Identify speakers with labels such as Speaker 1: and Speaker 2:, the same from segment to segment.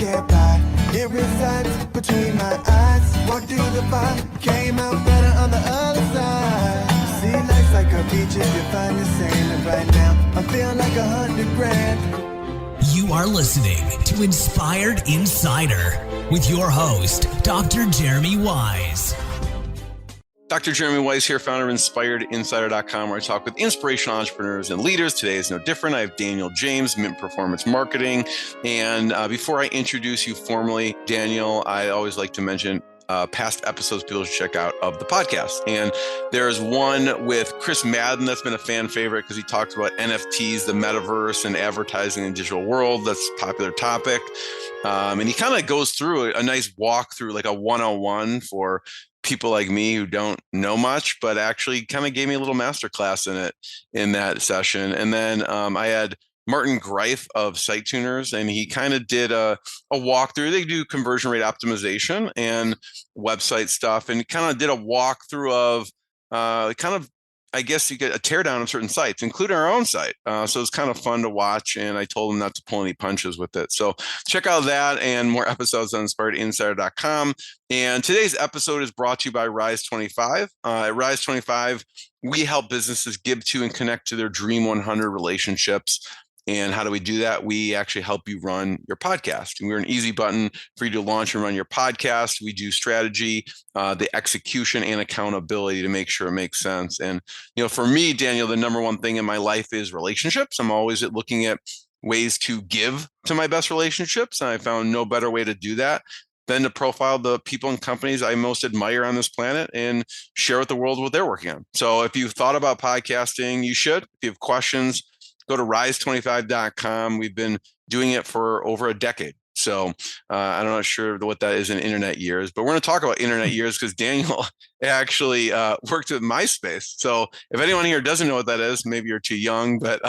Speaker 1: can't buy. It resides between my eyes. Walked through the fire, came out better on the other side. See, life's like a beach if you find the sand. And right now, I feel like 100 grand.
Speaker 2: You are listening to Inspired Insider with your host, Dr. Jeremy Wise.
Speaker 3: Dr. Jeremy Wise here, founder of InspiredInsider.com, where I talk with inspirational entrepreneurs and leaders. Today is no different. I have Daniel James, Mint Performance Marketing. And before I introduce you formally, Daniel, I always like to mention past episodes people should check out of the podcast. And there's one with Chris Madden that's been a fan favorite because he talks about NFTs, the metaverse, and advertising in the digital world. That's a popular topic. And he kind of goes through a nice walkthrough, like a 101 for people like me who don't know much, but actually kind of gave me a little masterclass in it in that session. And then I had Martin Greif of Site Tuners, and he kind of did a walkthrough. They do conversion rate optimization and website stuff, and kind of did a walkthrough of I guess you get a teardown of certain sites, including our own site. So it's kind of fun to watch, and I told him not to pull any punches with it. So check out that and more episodes on InspiredInsider.com. And today's episode is brought to you by Rise 25. At Rise 25, we help businesses give to and connect to their Dream 100 relationships. And how do we do that? We actually help you run your podcast. And we're an easy button for you to launch and run your podcast. We do strategy, the execution, and accountability to make sure it makes sense. And, for me, Daniel, the number one thing in my life is relationships. I'm always looking at ways to give to my best relationships. And I found no better way to do that than to profile the people and companies I most admire on this planet and share with the world what they're working on. So if you've thought about podcasting, you should. If you have questions, go to rise25.com. We've been doing it for over a decade. So I'm not sure what that is in internet years, but we're going to talk about internet years because Daniel actually worked with MySpace. So if anyone here doesn't know what that is, maybe you're too young, but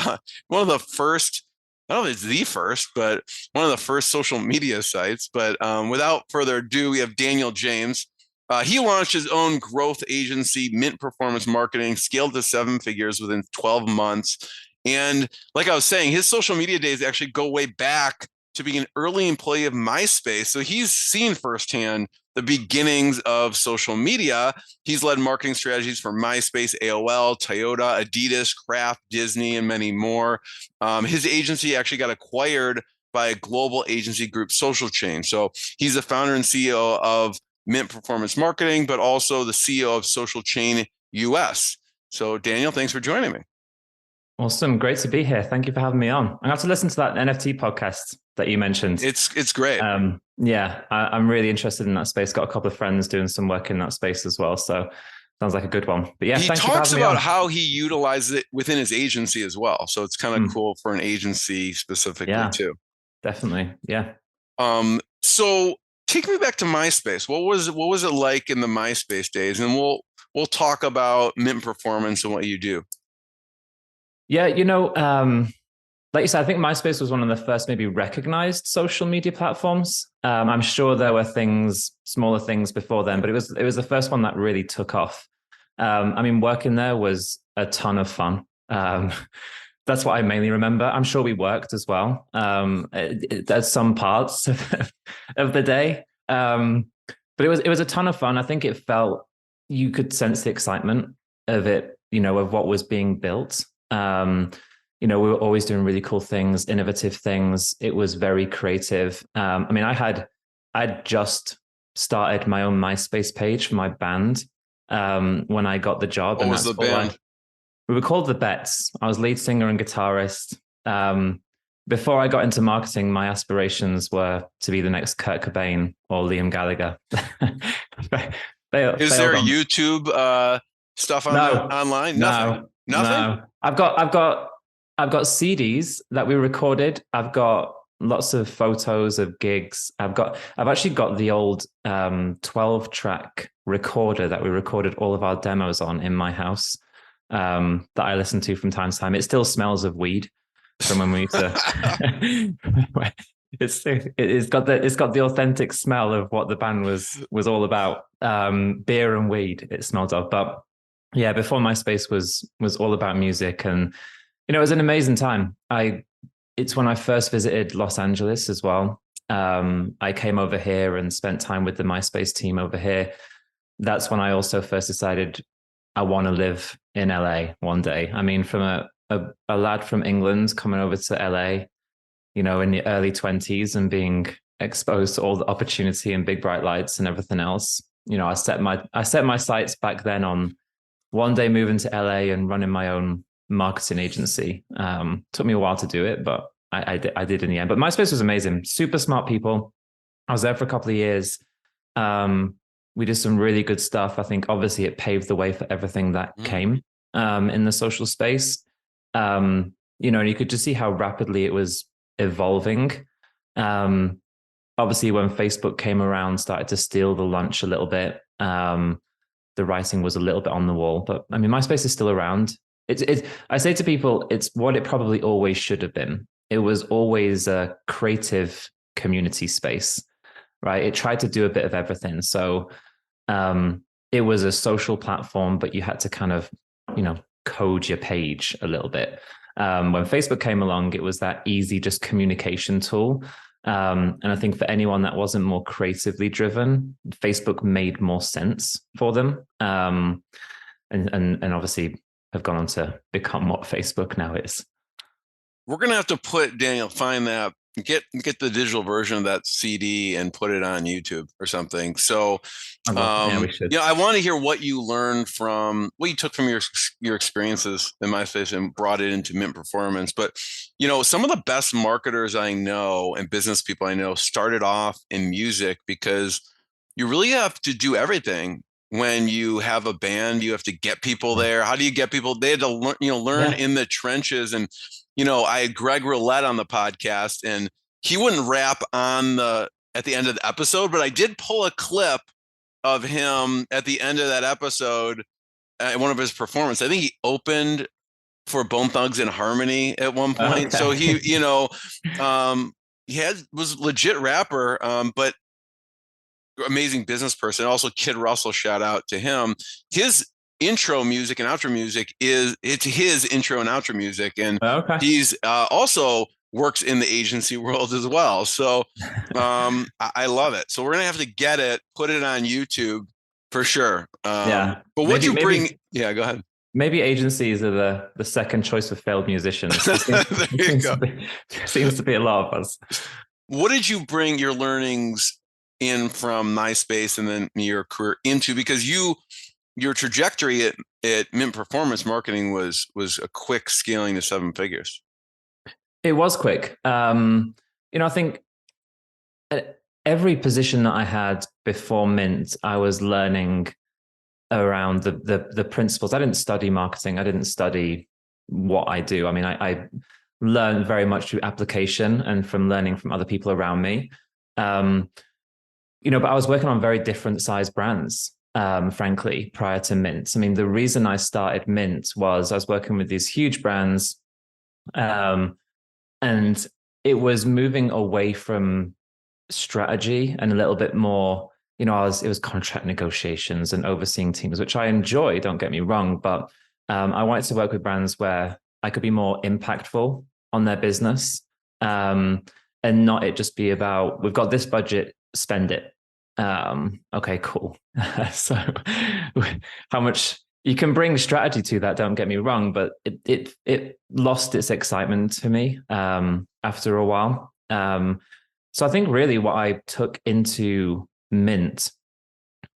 Speaker 3: one of the first, I don't know if it's the first, but one of the first social media sites. But without further ado, we have Daniel James. He launched his own growth agency, Mint Performance Marketing, scaled to 7 figures within 12 months. And like I was saying, his social media days actually go way back to being an early employee of MySpace. So he's seen firsthand the beginnings of social media. He's led marketing strategies for MySpace, AOL, Toyota, Adidas, Kraft, Disney, and many more. His agency actually got acquired by a global agency group, Social Chain. So he's the founder and CEO of Mint Performance Marketing, but also the CEO of Social Chain US. So Daniel, thanks for joining me.
Speaker 4: Awesome. Great to be here. Thank you for having me on. I got to listen to that NFT podcast that you mentioned.
Speaker 3: It's great.
Speaker 4: I'm really interested in that space. Got a couple of friends doing some work in that space as well. So sounds like a good one. But yeah,
Speaker 3: he talks about how he utilizes it within his agency as well. So it's kind of cool for an agency specifically too.
Speaker 4: Definitely. Yeah.
Speaker 3: So take me back to MySpace. What was it like in the MySpace days? And we'll talk about Mint Performance and what you do.
Speaker 4: Yeah, like you said, I think MySpace was one of the first maybe recognized social media platforms. I'm sure there were smaller things before then, but it was the first one that really took off. Working there was a ton of fun. That's what I mainly remember. I'm sure we worked as well at some parts of the day. But it was a ton of fun. I think it felt, you could sense the excitement of it, of what was being built. We were always doing really cool things, innovative things. It was very creative. I'd just started my own MySpace page for my band when I got the job.
Speaker 3: What was the band?
Speaker 4: We were called The Bets. I was lead singer and guitarist. Before I got into marketing, my aspirations were to be the next Kurt Cobain or Liam Gallagher.
Speaker 3: Is there YouTube stuff online? Nothing.
Speaker 4: No. I've got CDs that we recorded. I've got lots of photos of gigs. I've actually got the old 12-track recorder that we recorded all of our demos on in my house that I listen to from time to time. It still smells of weed from when we used to. It's got the authentic smell of what the band was all about. Beer and weed it smelled of. But yeah, before MySpace was all about music, and it was an amazing time. It's when I first visited Los Angeles as well. I came over here and spent time with the MySpace team over here. That's when I also first decided I want to live in LA one day. I mean, from a lad from England coming over to LA, you know, in the early 20s and being exposed to all the opportunity and big bright lights and everything else. You know, I set my sights back then on one day moving to LA and running my own marketing agency. Took me a while to do it, but I did in the end. But MySpace was amazing. Super smart people. I was there for a couple of years. We did some really good stuff. I think obviously it paved the way for everything that came in the social space. You know, and you could just see how rapidly it was evolving. Obviously, when Facebook came around, started to steal the lunch a little bit. The writing was a little bit on the wall, but I mean, MySpace is still around. I say to people, it's what it probably always should have been. It was always a creative community space, right? It tried to do a bit of everything. So it was a social platform, but you had to kind of, you know, code your page a little bit. When Facebook came along, it was that easy, just communication tool. And I think for anyone that wasn't more creatively driven, Facebook made more sense for them. And obviously have gone on to become what Facebook now is.
Speaker 3: We're going to have to put, Daniel, find that, get the digital version of that CD and put it on YouTube or something. So,
Speaker 4: we should.
Speaker 3: I want to hear what you learned from, what you took from your experiences in MySpace and brought it into Mint Performance. But, you know, some of the best marketers I know and business people I know started off in music because you really have to do everything. When you have a band, you have to get people there. How do you get people? They had to learn in the trenches. And, you know, I had Greg Roulette on the podcast and he wouldn't rap at the end of the episode, but I did pull a clip of him at the end of that episode at one of his performances. I think he opened for Bone Thugs and Harmony at one point. Okay. So he, you know, was legit rapper, but amazing business person. Also Kid Russell, shout out to him. His intro music and outro music it's his intro and outro music. And he's also works in the agency world as well. So I love it. So we're going to have to get it, put it on YouTube for sure. But what you bring? Yeah, go ahead.
Speaker 4: Maybe agencies are the second choice for failed musicians. Seems to be a lot of us.
Speaker 3: What did you bring your learnings in from MySpace and then your career into? Because your trajectory at Mint Performance Marketing was a quick scaling to 7 figures.
Speaker 4: It was quick. You know, I think at every position that I had before Mint, I was learning around the principles. I didn't study marketing. I didn't study what I do. I mean, I learned very much through application and from learning from other people around me. You know, but I was working on very different size brands, frankly, prior to Mint. I mean, the reason I started Mint was I was working with these huge brands, and it was moving away from strategy and a little bit more, you know, it was contract negotiations and overseeing teams, which I enjoy, don't get me wrong, but I wanted to work with brands where I could be more impactful on their business, and not it just be about, we've got this budget, spend it. Okay, cool. So how much you can bring strategy to that, don't get me wrong, but it lost its excitement to me after a while. So I think really what I took into Mint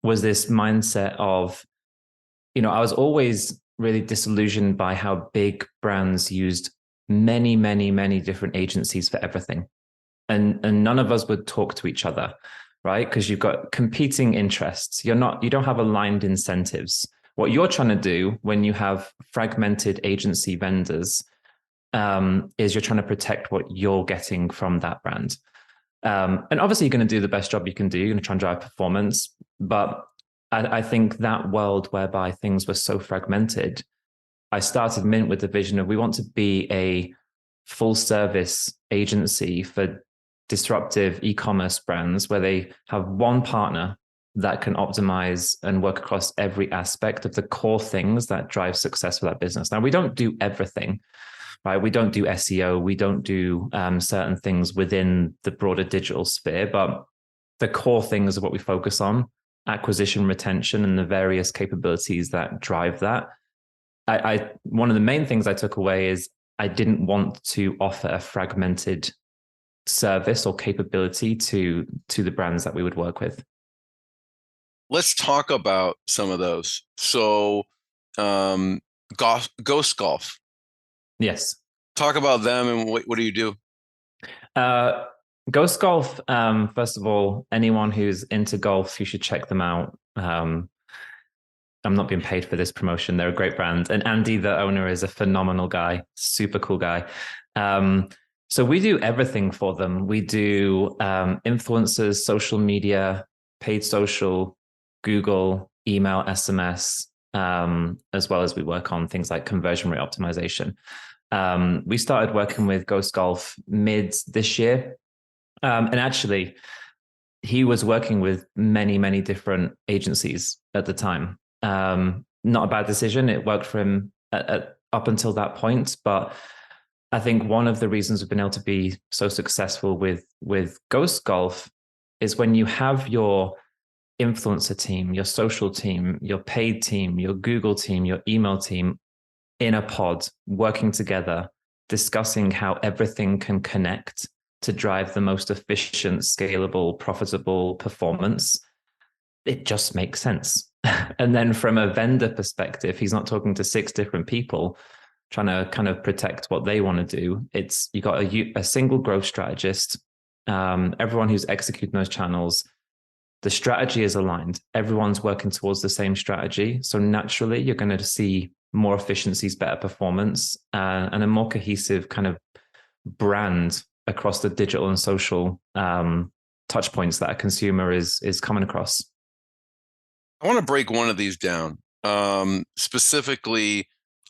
Speaker 4: was this mindset of, you know, I was always really disillusioned by how big brands used many, many, many different agencies for everything. And none of us would talk to each other, right? Because you've got competing interests. You don't have aligned incentives. What you're trying to do when you have fragmented agency vendors is you're trying to protect what you're getting from that brand. And obviously you're going to do the best job you can do. You're going to try and drive performance. But I think that world whereby things were so fragmented, I started Mint with the vision of we want to be a full service agency for disruptive e-commerce brands where they have one partner that can optimize and work across every aspect of the core things that drive success for that business. Now, we don't do everything, right? We don't do SEO, we don't do certain things within the broader digital sphere, but the core things of what we focus on, acquisition, retention, and the various capabilities that drive that. I one of the main things I took away is I didn't want to offer a fragmented service or capability to the brands that we would work with.
Speaker 3: Let's talk about some of those. So, Ghost Golf.
Speaker 4: Yes.
Speaker 3: Talk about them and what do you do?
Speaker 4: Ghost Golf, first of all, anyone who's into golf, you should check them out. I'm not being paid for this promotion. They're a great brand. And Andy, the owner, is a phenomenal guy, super cool guy. So we do everything for them. We do influencers, social media, paid social, Google, email, SMS, as well as we work on things like conversion rate optimization. We started working with Ghost Golf mid this year. And actually, he was working with many, many different agencies at the time. Not a bad decision. It worked for him up until that point. But I think one of the reasons we've been able to be so successful with Ghost Golf is when you have your influencer team, your social team, your paid team, your Google team, your email team in a pod working together, discussing how everything can connect to drive the most efficient, scalable, profitable performance. It just makes sense. And then from a vendor perspective, he's not talking to 6 different people trying to kind of protect what they want to do. It's you got a single growth strategist, everyone who's executing those channels. The strategy is aligned. Everyone's working towards the same strategy. So naturally, you're going to see more efficiencies, better performance, and a more cohesive kind of brand across the digital and social touch points that a consumer is coming across.
Speaker 3: I want to break one of these down. Specifically,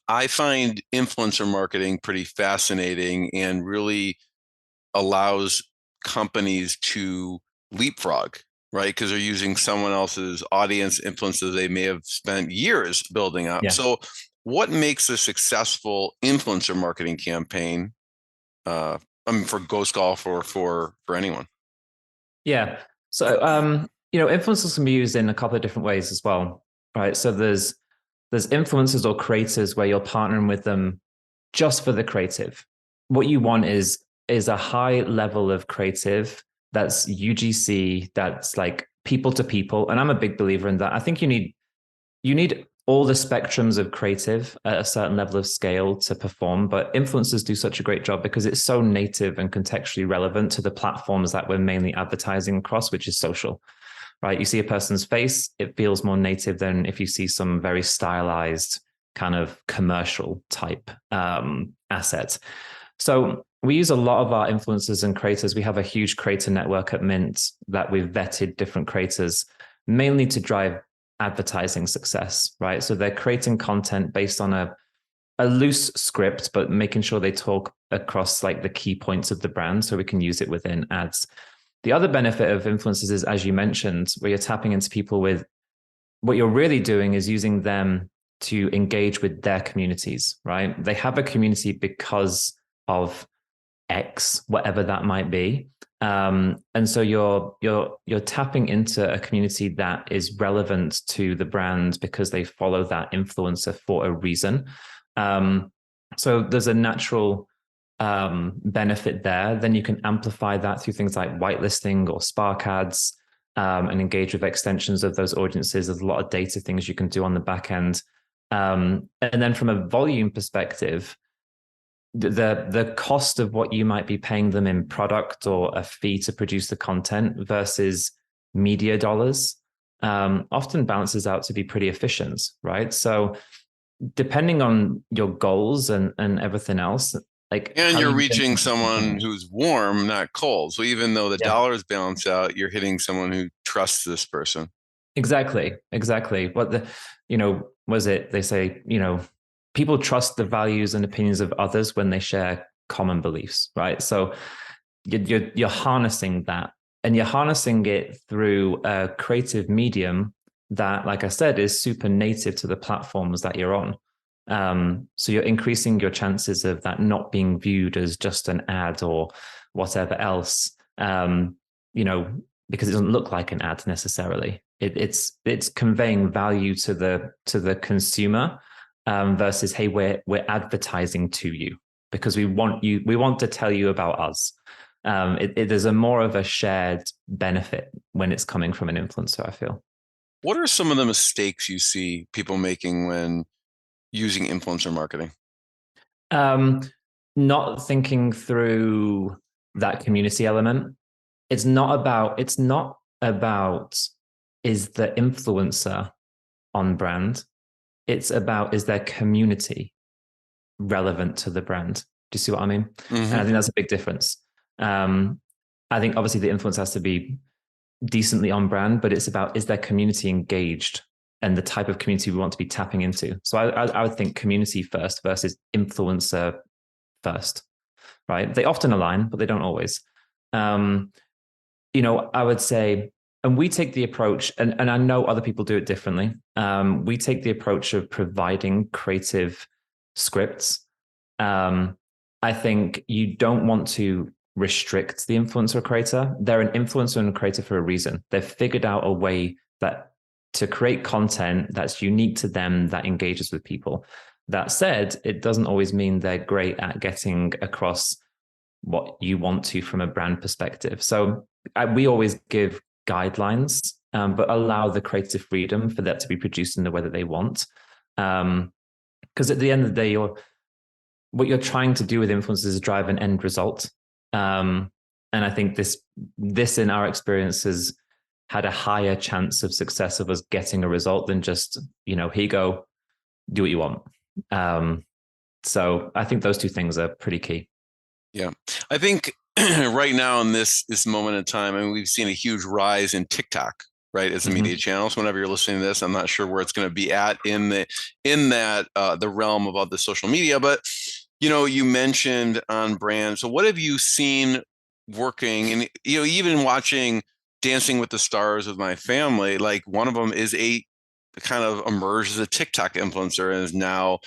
Speaker 3: I find influencer marketing pretty fascinating and really allows companies to leapfrog, right? Because they're using someone else's audience influences they may have spent years building up. Yeah. So what makes a successful influencer marketing campaign, for Ghost Golf or for anyone?
Speaker 4: Yeah. So, influencers can be used in a couple of different ways as well, right? So there's influencers or creators where you're partnering with them just for the creative. What you want is a high level of creative that's UGC, that's like people to people. And I'm a big believer in that. I think you need all the spectrums of creative at a certain level of scale to perform, but influencers do such a great job because it's so native and contextually relevant to the platforms that we're mainly advertising across, which is social, right? You see a person's face, it feels more native than if you see some very stylized kind of commercial type asset. So we use a lot of our influencers and creators. We have a huge creator network at Mint that we've vetted different creators, mainly to drive advertising success, right? So they're creating content based on a loose script, but making sure they talk across like the key points of the brand so we can use it within ads. The other benefit of influencers is, as you mentioned, where you're tapping into people with what you're really doing is using them to engage with their communities, right? They have a community because of X, whatever that might be. And so you're tapping into a community that is relevant to the brand because they follow that influencer for a reason. So there's a natural benefit there. Then you can amplify that through things like whitelisting or Spark ads, and engage with extensions of those audiences. There's a lot of data things you can do on the back end. And then from a volume perspective, the cost of what you might be paying them in product or a fee to produce the content versus media dollars often balances out to be pretty efficient, right? So depending on your goals and everything else,
Speaker 3: and you're reaching someone who's warm, not cold. So even though the dollars balance out, you're hitting someone who trusts this person.
Speaker 4: Exactly. What they say, people trust the values and opinions of others when they share common beliefs, right? So you're harnessing that, and you're harnessing it through a creative medium that, like I said, is super native to the platforms that you're on. So you're increasing your chances of that not being viewed as just an ad or whatever else, because it doesn't look like an ad necessarily. It's conveying value to the consumer, versus, hey, we're advertising to you because we want to tell you about us. There's a more of a shared benefit when it's coming from an influencer, I feel.
Speaker 3: What are some of the mistakes you see people making when using influencer marketing?
Speaker 4: Not thinking through that community element. It's not about is the influencer on brand. It's about, is their community relevant to the brand? Do you see what I mean?
Speaker 3: Mm-hmm.
Speaker 4: And I think that's a big difference. I think obviously the influence has to be decently on brand, but it's about, is their community engaged and the type of community we want to be tapping into. So I would think community first versus influencer first, right? They often align, but they don't always. I would say, and we take the approach, and I know other people do it differently. We take the approach of providing creative scripts. I think you don't want to restrict the influencer creator. They're an influencer and a creator for a reason. They've figured out a way to create content that's unique to them, that engages with people. That said, it doesn't always mean they're great at getting across what you want to from a brand perspective. So we always give guidelines, but allow the creative freedom for that to be produced in the way that they want. Because at the end of the day, what you're trying to do with influencers is drive an end result. And I think this in our experiences had a higher chance of success of us getting a result than just, here you go, do what you want. So I think those two things are pretty key.
Speaker 3: Yeah. I think right now in this moment in time, and we've seen a huge rise in TikTok, right, as a media channel. So whenever you're listening to this, I'm not sure where it's going to be at in the realm of the social media, but you mentioned on brand. So what have you seen working? And even watching Dancing with the Stars with my family, like one of them is kind of emerged as a TikTok influencer and is now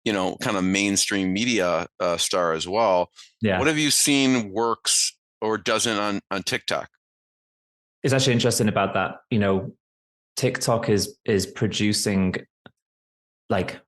Speaker 3: kind of mainstream media star as well. Yeah. What have you seen works or doesn't on TikTok?
Speaker 4: It's actually interesting about that. TikTok is producing like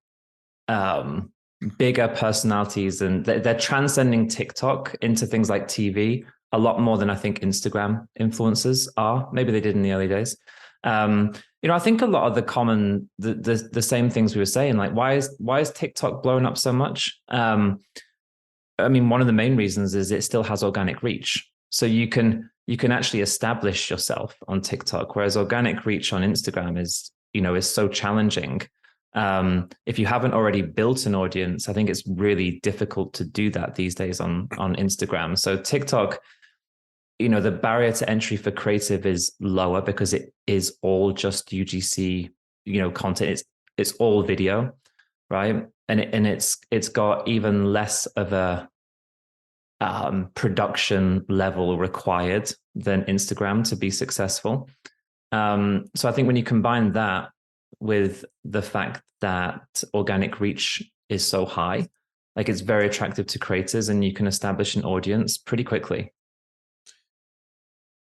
Speaker 4: bigger personalities, and they're transcending TikTok into things like TV a lot more than I think Instagram influencers are. Maybe they did in the early days. I think a lot of the same things we were saying, like why is TikTok blowing up so much? One of the main reasons is it still has organic reach. So you can actually establish yourself on TikTok, whereas organic reach on Instagram is so challenging. If you haven't already built an audience, I think it's really difficult to do that these days on Instagram. So TikTok, the barrier to entry for creative is lower because it is all just UGC, content. It's all video, right? And it's got even less of a production level required than Instagram to be successful. So I think when you combine that with the fact that organic reach is so high, like it's very attractive to creators and you can establish an audience pretty quickly.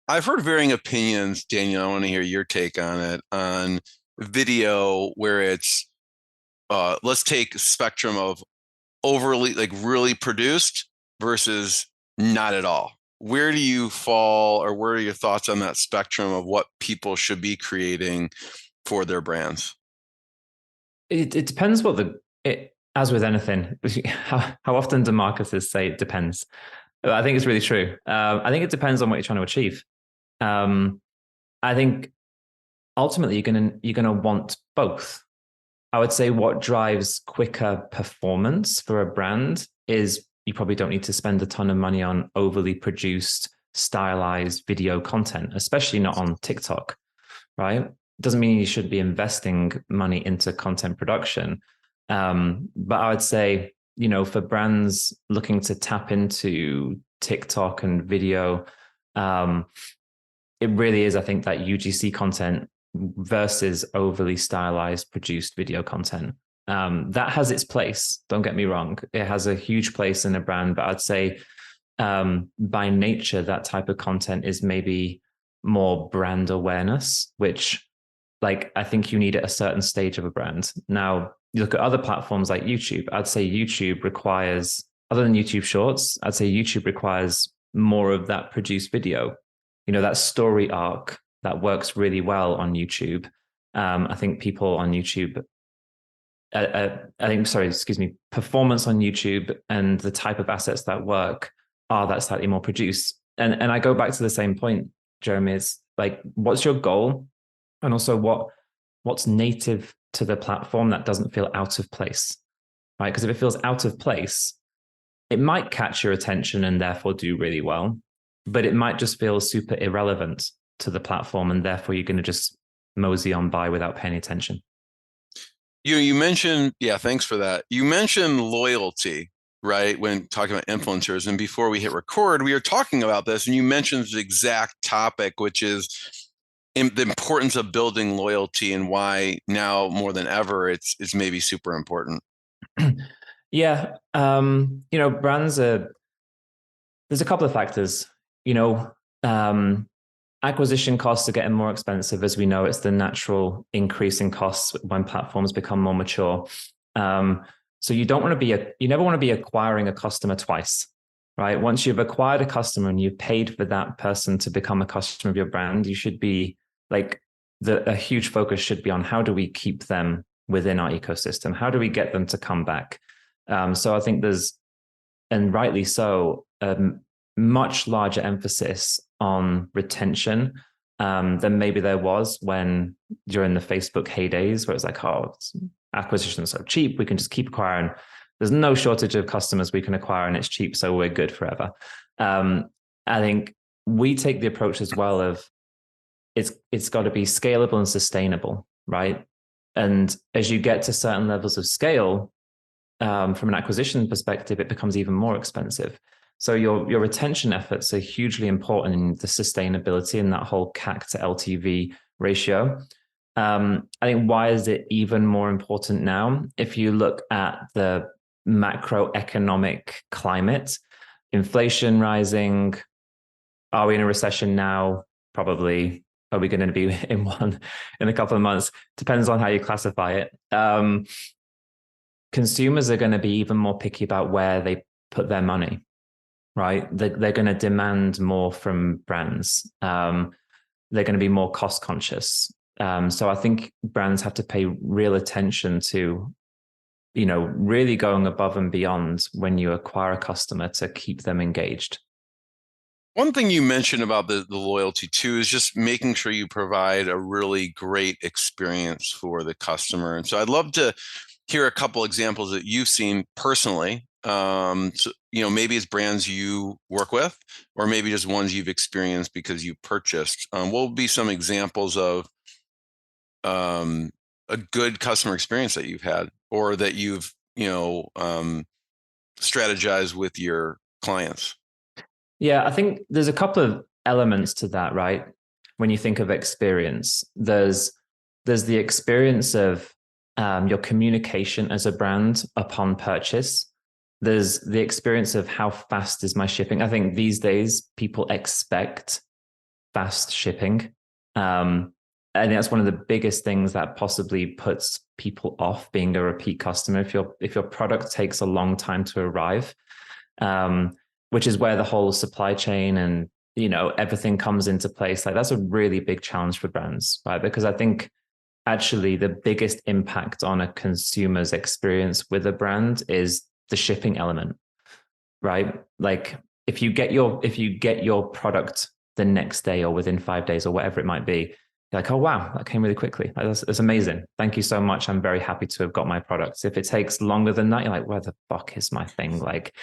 Speaker 3: I've heard varying opinions, Daniel. I want to hear your take on it, on video where it's, let's take a spectrum of overly, like really produced versus not at all. Where do you fall, or where are your thoughts on that spectrum of what people should be creating for their brands?
Speaker 4: It depends as with anything, how often do marketers say it depends? I think it's really true. I think it depends on what you're trying to achieve. I think ultimately you're gonna want both. I would say what drives quicker performance for a brand is you probably don't need to spend a ton of money on overly produced, stylized video content, especially not on TikTok, right? Doesn't mean you should be investing money into content production. But I would say, for brands looking to tap into TikTok and video, it really is, I think, that UGC content versus overly stylized, produced video content. That has its place. Don't get me wrong. It has a huge place in a brand, but I'd say by nature, that type of content is maybe more brand awareness, which like I think you need at a certain stage of a brand. Now, you look at other platforms like YouTube, I'd say YouTube requires, other than YouTube Shorts, I'd say YouTube requires more of that produced video, that story arc that works really well on YouTube. I think people on YouTube, performance on YouTube and the type of assets that work are that slightly more produced. And I go back to the same point, Jeremy, is like, what's your goal? And also what's native to the platform that doesn't feel out of place, right? Because if it feels out of place, it might catch your attention and therefore do really well, but it might just feel super irrelevant to the platform, and therefore you're going to just mosey on by without paying attention.
Speaker 3: You mentioned, thanks for that. You mentioned loyalty, right? When talking about influencers, and before we hit record, we were talking about this, and you mentioned the exact topic, which is the importance of building loyalty and why now more than ever it's maybe super important.
Speaker 4: Yeah. Brands are, there's a couple of factors, acquisition costs are getting more expensive. As we know, it's the natural increase in costs when platforms become more mature. So you never want to be acquiring a customer twice, right? Once you've acquired a customer and you've paid for that person to become a customer of your brand, you should be like, a huge focus should be on how do we keep them within our ecosystem? How do we get them to come back? So I think there's, and rightly so, a much larger emphasis on retention than maybe there was when during the Facebook heydays, where it's like, acquisition is so cheap, we can just keep acquiring. There's no shortage of customers we can acquire and it's cheap, so we're good forever. I think we take the approach as well of it's got to be scalable and sustainable, right? And as you get to certain levels of scale, from an acquisition perspective, it becomes even more expensive. So your retention efforts are hugely important in the sustainability and that whole CAC to LTV ratio. I think why is it even more important now? If you look at the macroeconomic climate, inflation rising, are we in a recession now? Probably. Are we going to be in one in a couple of months? Depends on how you classify it. Consumers are going to be even more picky about where they put their money, right? They're going to demand more from brands. They're going to be more cost conscious. So I think brands have to pay real attention to, really going above and beyond when you acquire a customer to keep them engaged.
Speaker 3: One thing you mentioned about the loyalty too is just making sure you provide a really great experience for the customer. And so I'd love to hear a couple examples that you've seen personally. So, maybe it's brands you work with, or maybe just ones you've experienced because you purchased. What will be some examples of a good customer experience that you've had, or that you've strategized with your clients?
Speaker 4: Yeah, I think there's a couple of elements to that, right? When you think of experience, there's the experience of your communication as a brand upon purchase. There's the experience of how fast is my shipping. I think these days people expect fast shipping. I think that's one of the biggest things that possibly puts people off being a repeat customer. If your product takes a long time to arrive, which is where the whole supply chain and everything comes into place. Like that's a really big challenge for brands, right? Because I think actually the biggest impact on a consumer's experience with a brand is the shipping element, right? Like if you get your product the next day or within 5 days or whatever it might be, you're like, oh wow, that came really quickly. Like, that's amazing. Thank you so much. I'm very happy to have got my products. If it takes longer than that, you're like, where the fuck is my thing? Like,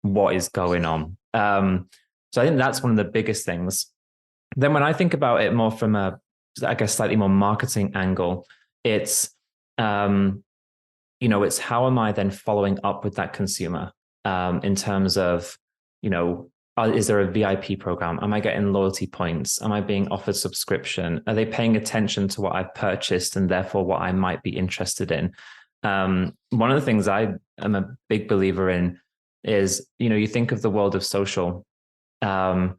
Speaker 4: what is going on? So I think that's one of the biggest things. Then when I think about it more from a, I guess, slightly more marketing angle, it's, it's how am I then following up with that consumer in terms of, is there a VIP program? Am I getting loyalty points? Am I being offered subscription? Are they paying attention to what I've purchased and therefore what I might be interested in? One of the things I am a big believer in is, you think of the world of social, how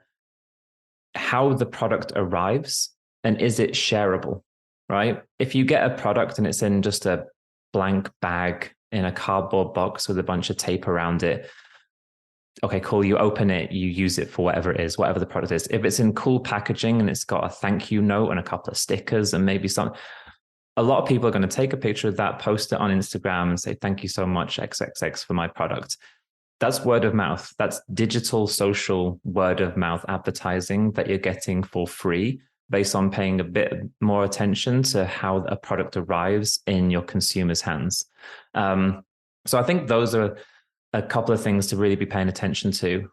Speaker 4: the product arrives and is it shareable, right? If you get a product and it's in just a blank bag in a cardboard box with a bunch of tape around it, okay, cool, you open it, you use it for whatever it is, whatever the product is. If it's in cool packaging and it's got a thank you note and a couple of stickers and maybe some, a lot of people are going to take a picture of that, post it on Instagram and say, thank you so much, XXX, for my product. That's word of mouth. That's digital, social word of mouth advertising that you're getting for free based on paying a bit more attention to how a product arrives in your consumer's hands. So I think those are a couple of things to really be paying attention to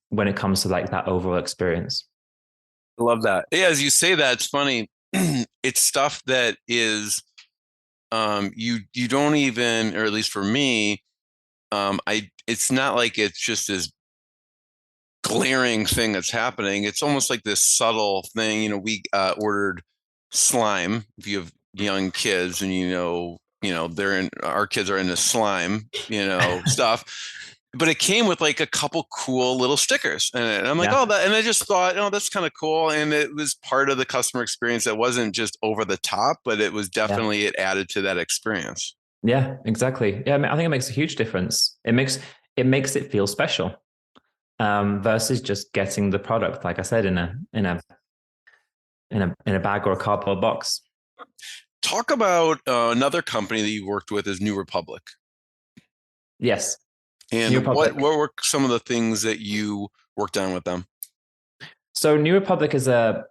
Speaker 4: when it comes to like that overall experience.
Speaker 3: I love that. Yeah, as you say that, it's funny. It's stuff that is you don't even, or at least for me, it's not like it's just this glaring thing that's happening. It's almost like this subtle thing. We ordered slime. If you have young kids and our kids are into slime, stuff. But it came with like a couple cool little stickers, and I'm like,
Speaker 4: Yeah.
Speaker 3: and I just thought, that's kind of cool, and it was part of the customer experience. That wasn't just over the top, but it was definitely it added to that experience.
Speaker 4: Yeah, exactly. Yeah, I think it makes a huge difference. It makes it feel special, versus just getting the product, like I said, in a bag or a cardboard box.
Speaker 3: Talk about another company that you worked with is New Republic.
Speaker 4: Yes.
Speaker 3: And what were some of the things that you worked on with them?
Speaker 4: So New Republic is a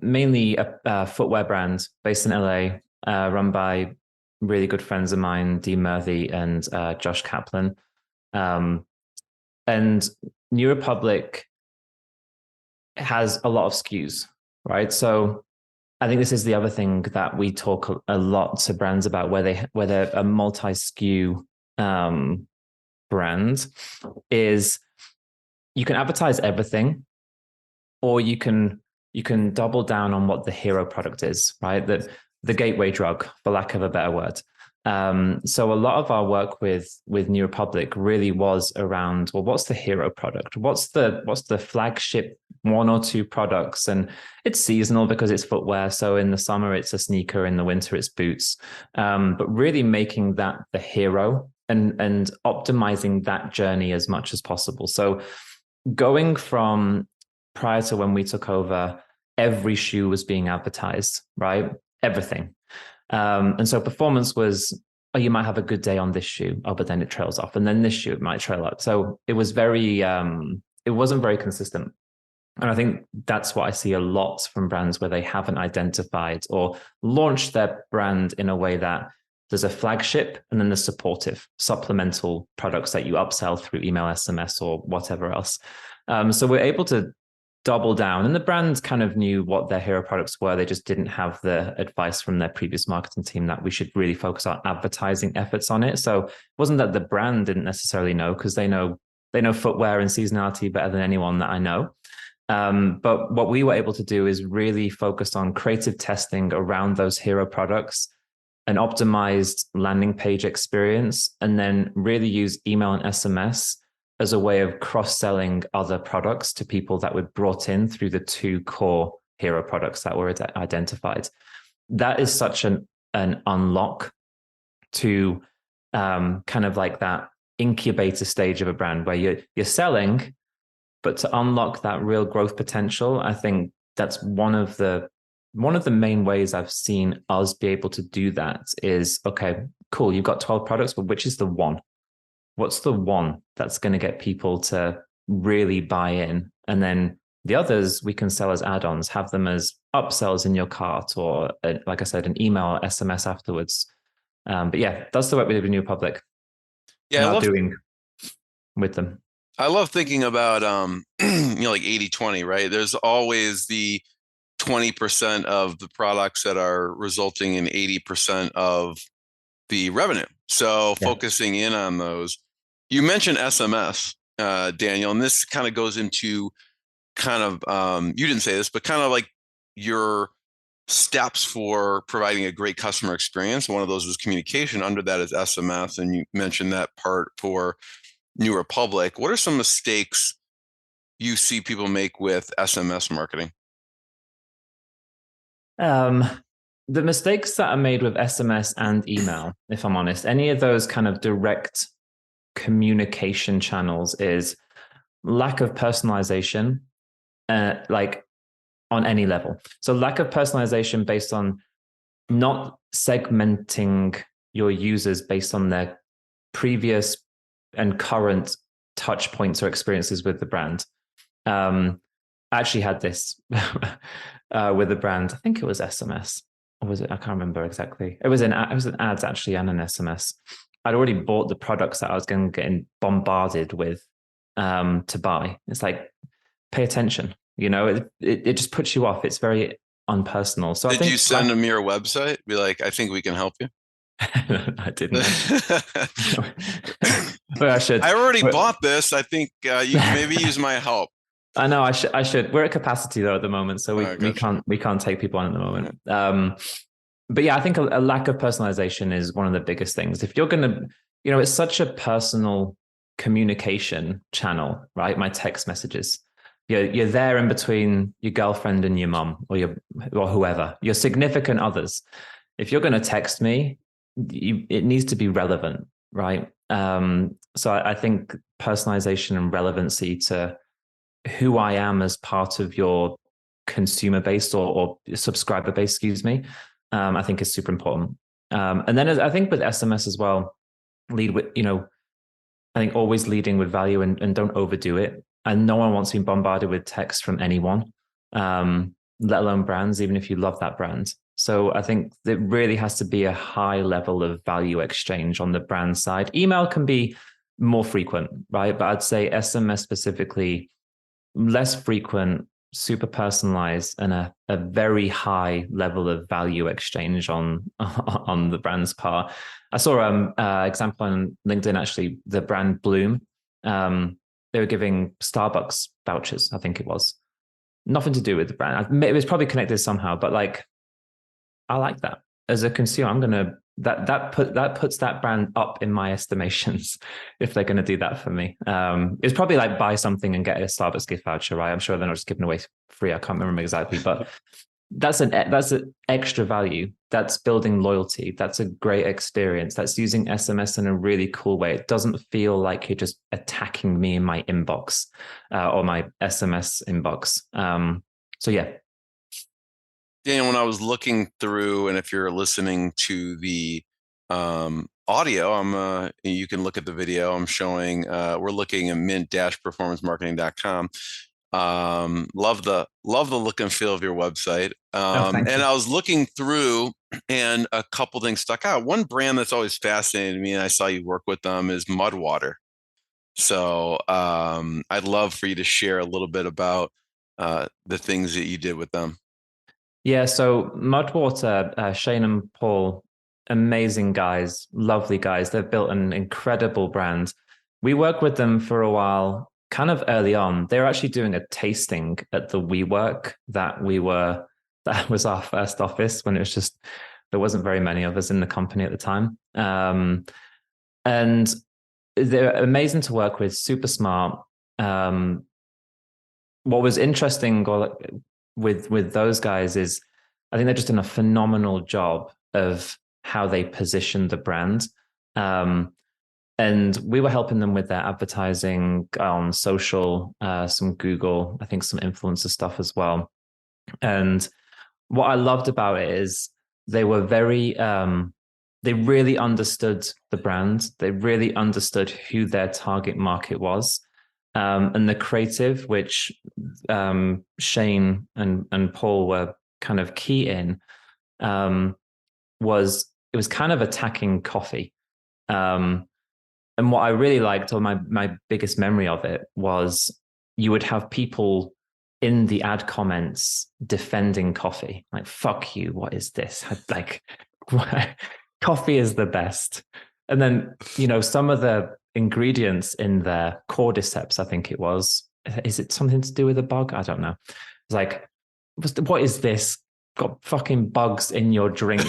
Speaker 4: mainly a footwear brand based in LA, run by really good friends of mine, Dee Murthy and Josh Kaplan. And New Republic has a lot of SKUs, right? So I think this is the other thing that we talk a lot to brands about, where they're a multi-SKU brand, is you can advertise everything, or you can double down on what the hero product is, right? The gateway drug, for lack of a better word. So a lot of our work with New Republic really was around, well, what's the hero product? What's the flagship one or two products? And it's seasonal because it's footwear. So in the summer, it's a sneaker. In the winter, it's boots. But really making that the hero and optimizing that journey as much as possible. So going from prior to when we took over, every shoe was being advertised, right? Everything. And so performance was, oh, you might have a good day on this shoe. Oh, but then it trails off. And then this shoe might trail up. So it was it wasn't very consistent. And I think that's what I see a lot from brands where they haven't identified or launched their brand in a way that there's a flagship and then the supportive supplemental products that you upsell through email, SMS, or whatever else. So we're able to double down, and the brand kind of knew what their hero products were. They just didn't have the advice from their previous marketing team that we should really focus our advertising efforts on it. So it wasn't that the brand didn't necessarily know, because they know footwear and seasonality better than anyone that I know. But what we were able to do is really focus on creative testing around those hero products, an optimized landing page experience, and then really use email and SMS as a way of cross-selling other products to people that were brought in through the two core hero products that were identified. That is such an unlock to kind of like that incubator stage of a brand where you're selling, but to unlock that real growth potential. I think that's one of the main ways I've seen us be able to do that is, okay, cool, you've got 12 products, but which is the one? What's the one that's going to get people to really buy in? And then the others we can sell as add-ons, have them as upsells in your cart, or like I said, an email or SMS afterwards. But yeah, that's the work we did with New Republic.
Speaker 3: Yeah, I love
Speaker 4: doing with them.
Speaker 3: I love thinking about like 80-20, right? There's always the 20% of the products that are resulting in 80% of the revenue. So focusing in on those. You mentioned SMS, Daniel, and this kind of goes into kind of, you didn't say this, but kind of like your steps for providing a great customer experience. One of those was communication. Under that is SMS, and you mentioned that part for New Republic. What are some mistakes you see people make with SMS marketing?
Speaker 4: The mistakes that are made with SMS and email, if I'm honest, any of those kind of direct communication channels is lack of personalization, like on any level. So lack of personalization based on not segmenting your users based on their previous and current touch points or experiences with the brand. I actually had this with the brand. I think it was SMS. Or was it? I can't remember exactly. It was an ads actually and an SMS. I'd already bought the products that I was going to get bombarded with to buy. It's like, pay attention. You know, it just puts you off. It's very unpersonal. So
Speaker 3: Did you send them your website? Be like, I think we can help you.
Speaker 4: I didn't. But I should.
Speaker 3: I already bought this. I think you can maybe use my help.
Speaker 4: I know. I should. We're at capacity though at the moment, so we can't take people on at the moment. But yeah, I think a lack of personalization is one of the biggest things. If you're gonna, it's such a personal communication channel, right? My text messages. You're there in between your girlfriend and your mom or whoever, your significant others. If you're going to text me, it needs to be relevant, right? So I think personalization and relevancy to who I am as part of your consumer base or subscriber base, excuse me, I think is super important. And then I think with SMS as well, lead with, I think always leading with value and don't overdo it. And no one wants to be bombarded with text from anyone, let alone brands, even if you love that brand. So I think there really has to be a high level of value exchange on the brand side. Email can be more frequent, right? But I'd say SMS specifically, less frequent, super personalized, and a very high level of value exchange on the brand's part. I saw an example on LinkedIn, actually, the brand Bloom. They were giving Starbucks vouchers, I think it was. Nothing to do with the brand. It was probably connected somehow, but I like that. As a consumer, I'm gonna that puts that brand up in my estimations if they're gonna do that for me. It's probably like buy something and get a Starbucks gift voucher, right? I'm sure they're not just giving away free. I can't remember exactly, but that's an extra value. That's building loyalty. That's a great experience. That's using SMS in a really cool way. It doesn't feel like you're just attacking me in my inbox or my SMS inbox. So yeah.
Speaker 3: Dan, when I was looking through, and if you're listening to the audio, you can look at the video. I'm showing. We're looking at mint-performancemarketing.com. Love the look and feel of your website. And I was looking through, and a couple things stuck out. One brand that's always fascinated me, and I saw you work with them, is Mudwater. So I'd love for you to share a little bit about the things that you did with them.
Speaker 4: Yeah, so Mudwater, Shane and Paul, amazing guys, lovely guys. They've built an incredible brand. We worked with them for a while, kind of early on. They were actually doing a tasting at the WeWork that was our first office when it was just, there wasn't very many of us in the company at the time. And they're amazing to work with, super smart. What was interesting with those guys is I think they're just doing a phenomenal job of how they position the brand. And we were helping them with their advertising on social, some Google, I think some influencer stuff as well. And what I loved about it is they were very, they really understood the brand. They really understood who their target market was. And the creative, which Shane and Paul were kind of key in, was kind of attacking coffee. And what I really liked, or my biggest memory of it, was you would have people in the ad comments defending coffee. Like, fuck you, what is this? Like, coffee is the best. And then, some of the ingredients in their cordyceps, I think it was. Is it something to do with a bug? I don't know. It's like, what is this? got fucking bugs in your drink.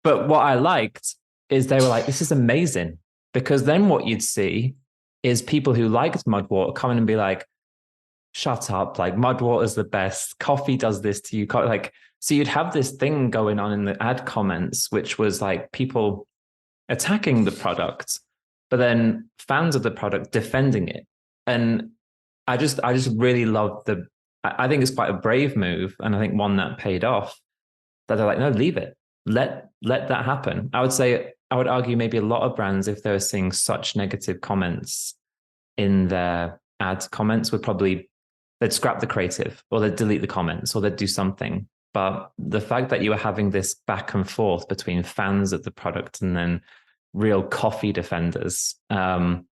Speaker 4: But what I liked is they were like, this is amazing. Because then what you'd see is people who liked mud water come in and be like, shut up, like mud water's the best. Coffee does this to you. Like, so you'd have this thing going on in the ad comments, which was like people attacking the product, but then fans of the product defending it. And I just really love I think it's quite a brave move. And I think one that paid off, that they're like, no, leave it. Let that happen. I would argue maybe a lot of brands, if they were seeing such negative comments in their ad comments, they'd scrap the creative, or they'd delete the comments, or they'd do something. But the fact that you were having this back and forth between fans of the product and then real coffee defenders, I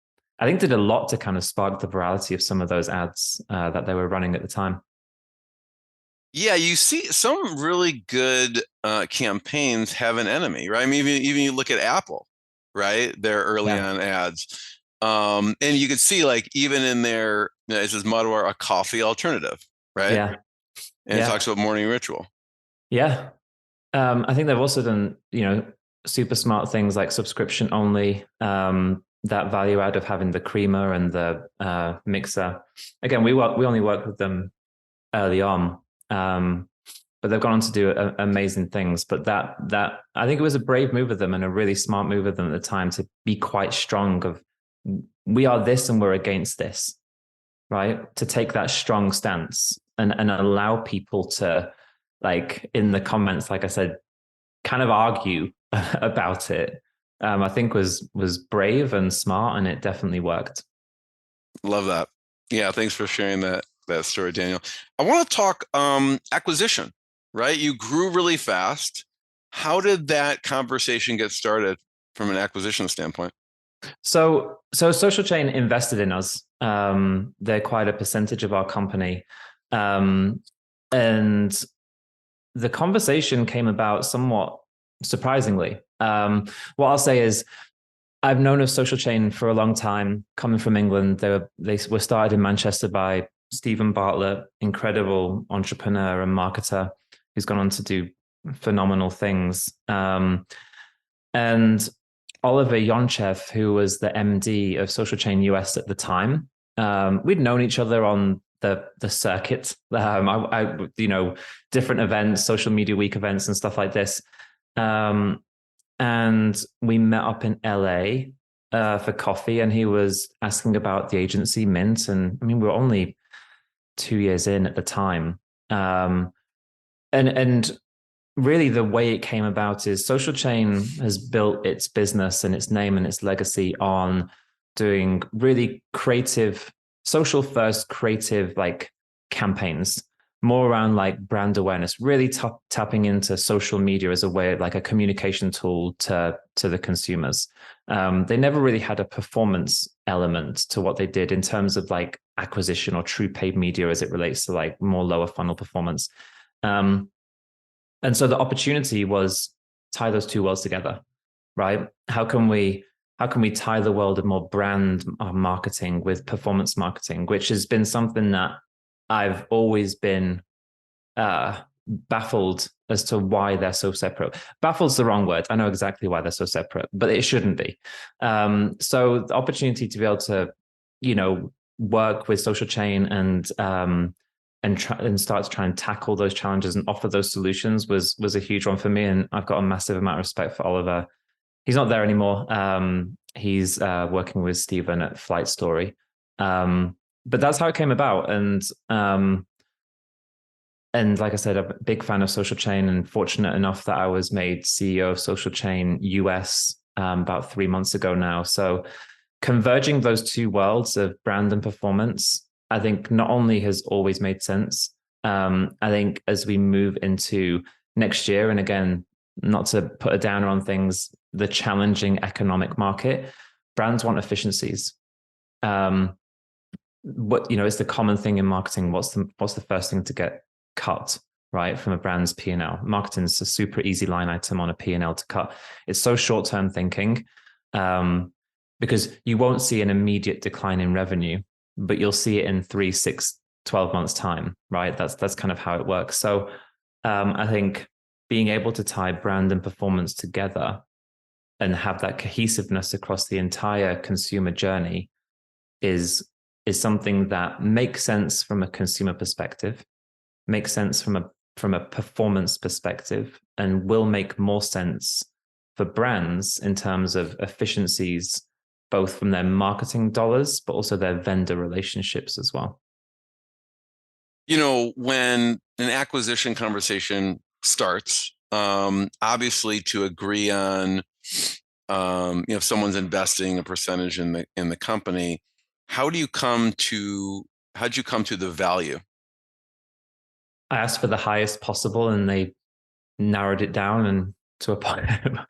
Speaker 4: think did a lot to kind of spark the virality of some of those ads that they were running at the time.
Speaker 3: Yeah, you see some really good campaigns have an enemy, right? I mean, even you look at Apple, right? Their early on ads. And you could see, like, even in their, it says Mudwar, a coffee alternative, right?
Speaker 4: Yeah.
Speaker 3: And it talks about morning ritual.
Speaker 4: Yeah. I think they've also done, super smart things like subscription only, that value add of having the creamer and the mixer. Again, we only worked with them early on, but they've gone on to do amazing things. But that I think it was a brave move of them and a really smart move of them at the time to be quite strong of, we are this and we're against this, right? To take that strong stance and allow people to, like, in the comments, like I said, kind of argue about it. I think was brave and smart, and it definitely worked.
Speaker 3: Love that. Yeah, thanks for sharing that story, Daniel. I want to talk acquisition, right? You grew really fast. How did that conversation get started from an acquisition standpoint?
Speaker 4: So Social Chain invested in us. They acquired a percentage of our company. And the conversation came about somewhat surprisingly. What I'll say is, I've known of Social Chain for a long time, coming from England. They were started in Manchester by Stephen Bartlett, incredible entrepreneur and marketer who's gone on to do phenomenal things. And Oliver Yonchev, who was the MD of Social Chain US at the time, we'd known each other on the circuit, different events, social media week events and stuff like this. And we met up in LA for coffee, and he was asking about the agency Mint. And I mean, we were only 2 years in at the time. And really the way it came about is Social Chain has built its business and its name and its legacy on doing really creative, social first creative, like, campaigns, more around like brand awareness, really tapping into social media as a way, like a communication tool to the consumers. They never really had a performance element to what they did in terms of like acquisition or true paid media as it relates to like more lower funnel performance. And so the opportunity was tie those two worlds together, right? How can we tie the world of more brand marketing with performance marketing, which has been something that I've always been baffled as to why they're so separate. Baffled's the wrong word. I know exactly why they're so separate, but it shouldn't be. So the opportunity to be able to, work with Social Chain and start to try and tackle those challenges and offer those solutions was a huge one for me. And I've got a massive amount of respect for Oliver. He's not there anymore. He's working with Stephen at Flight Story. But that's how it came about. And like I said, I'm a big fan of Social Chain, and fortunate enough that I was made CEO of Social Chain US about 3 months ago now. So converging those two worlds of brand and performance, I think not only has always made sense, I think as we move into next year, and again, not to put a downer on things, the challenging economic market, brands want efficiencies. It's the common thing in marketing. What's the first thing to get cut, right, from a brand's P&L? Marketing is a super easy line item on a P&L to cut. It's so short-term thinking, because you won't see an immediate decline in revenue, but you'll see it in 3, 6, 12 months time, right? That's kind of how it works. So I think being able to tie brand and performance together and have that cohesiveness across the entire consumer journey is something that makes sense from a consumer perspective, makes sense from a performance perspective, and will make more sense for brands in terms of efficiencies, both from their marketing dollars, but also their vendor relationships as well.
Speaker 3: When an acquisition conversation starts, obviously to agree on, if someone's investing a percentage in the company, how'd you come to the value?
Speaker 4: I asked for the highest possible, and they narrowed it down and to a point that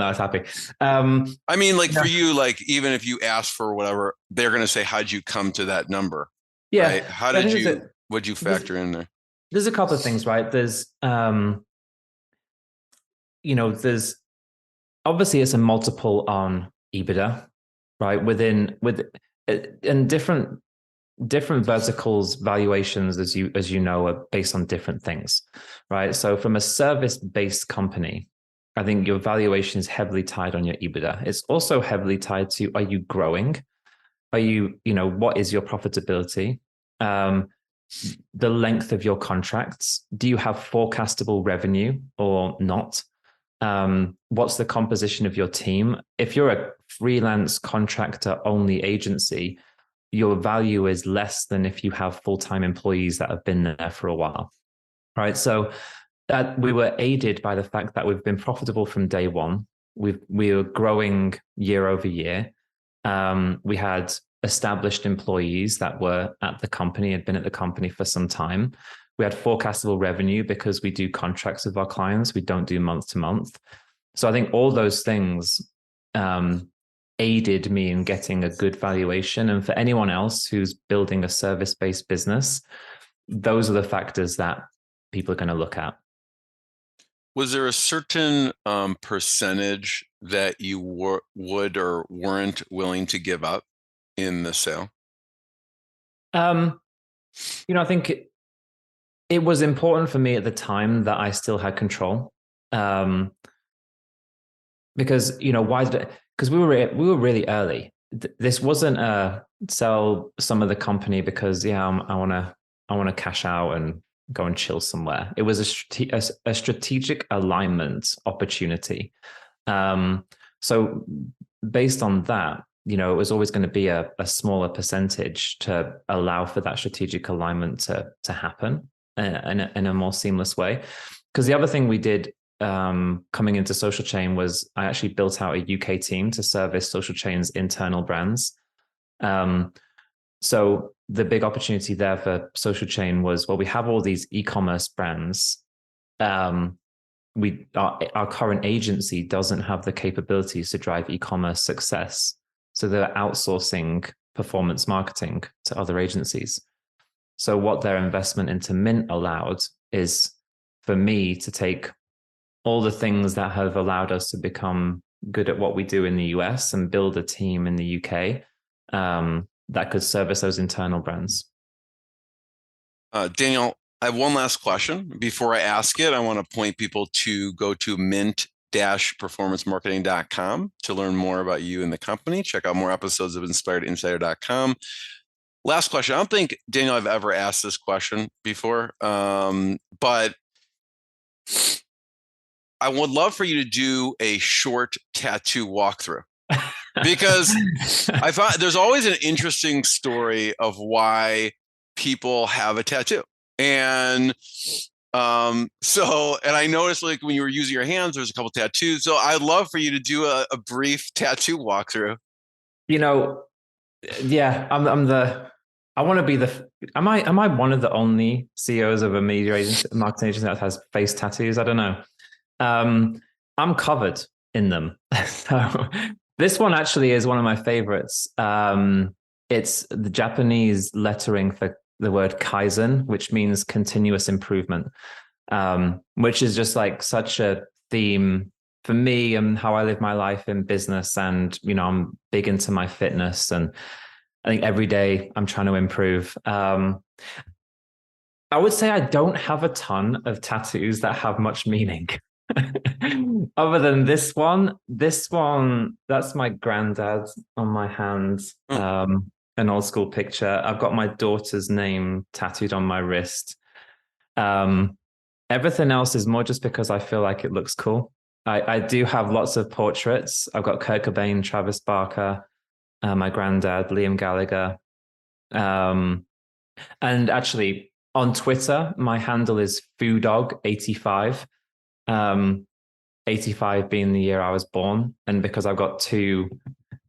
Speaker 4: I was happy.
Speaker 3: I mean, like for you, like even if you ask for whatever, they're going to say, how'd you come to that number?
Speaker 4: Yeah.
Speaker 3: Right? What'd you factor in there?
Speaker 4: There's a couple of things, right? There's obviously it's a multiple on EBITDA, right? And different verticals valuations, as you know, are based on different things, right? So from a service-based company, I think your valuation is heavily tied on your EBITDA. It's also heavily tied to, are you growing? What is your profitability? The length of your contracts. Do you have forecastable revenue or not? What's the composition of your team? If you're a freelance contractor only agency, your value is less than if you have full-time employees that have been there for a while, right? So that we were aided by the fact that we've been profitable from day one. We were growing year over year. We had established employees that were at the company, had been at the company for some time. We had forecastable revenue because we do contracts with our clients. We don't do month to month. So I think all those things aided me in getting a good valuation. And for anyone else who's building a service-based business, those are the factors that people are going to look at.
Speaker 3: Was there a certain percentage that you would or weren't willing to give up in the sale?
Speaker 4: I think it was important for me at the time that I still had control. Because why did it? Because we were really early. This wasn't a sell some of the company because I want to cash out and go and chill somewhere. It was a strategic alignment opportunity. So based on that, it was always going to be a smaller percentage to allow for that strategic alignment to happen in a more seamless way. Because the other thing we did coming into Social Chain was I actually built out a UK team to service Social Chain's internal brands. So the big opportunity there for Social Chain was, well, we have all these e-commerce brands. Our current agency doesn't have the capabilities to drive e-commerce success. So they're outsourcing performance marketing to other agencies. So what their investment into Mint allowed is for me to take all the things that have allowed us to become good at what we do in the US and build a team in the UK that could service those internal brands.
Speaker 3: Daniel, I have one last question. Before I ask it, I want to point people to go to mint-performancemarketing.com to learn more about you and the company. Check out more episodes of inspiredinsider.com. Last question. I don't think, Daniel, I've ever asked this question before, but I would love for you to do a short tattoo walkthrough. Because I thought there's always an interesting story of why people have a tattoo. And and I noticed like when you were using your hands, there's a couple tattoos. So I'd love for you to do a brief tattoo walkthrough. Am I one of the only CEOs of a media agency, marketing agency that has face tattoos? I don't know. I'm covered in them. So this one actually is one of my favorites. It's the Japanese lettering for the word Kaizen, which means continuous improvement, which is just like such a theme for me and how I live my life in business. And, I'm big into my fitness, and I think every day I'm trying to improve.
Speaker 4: I would say I don't have a ton of tattoos that have much meaning. Other than this one, that's my granddad on my hand. An old school picture. I've got my daughter's name tattooed on my wrist. Everything else is more just because I feel like it looks cool. I do have lots of portraits. I've got Kurt Cobain, Travis Barker, my granddad, Liam Gallagher. And actually, on Twitter, my handle is foodog85. 85 being the year I was born, and because I've got 2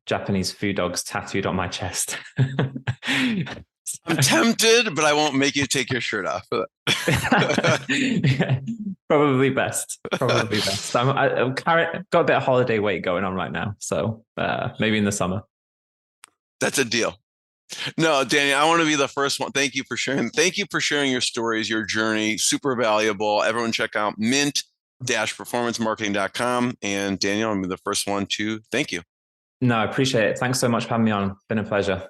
Speaker 4: Japanese food dogs tattooed on my chest.
Speaker 3: I'm tempted, but I won't make you take your shirt off.
Speaker 4: Probably best. I've got a bit of holiday weight going on right now, so maybe in the summer.
Speaker 3: That's a deal. No, Danny, I want to be the first one. Thank you for sharing. Thank you for sharing your stories, your journey. Super valuable. Everyone check out mint-performancemarketing.com. And Daniel, I'm the first one to thank you.
Speaker 4: No, I appreciate it. Thanks so much for having me on. Been a pleasure.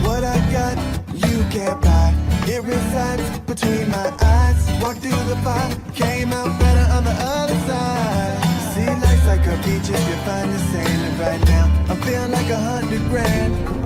Speaker 1: What I got, you can't buy. It resides between my eyes. Walked through the fire, came out better on the other side. See, life's like a beach if you find the sailing right now. I'm feeling like $100 grand.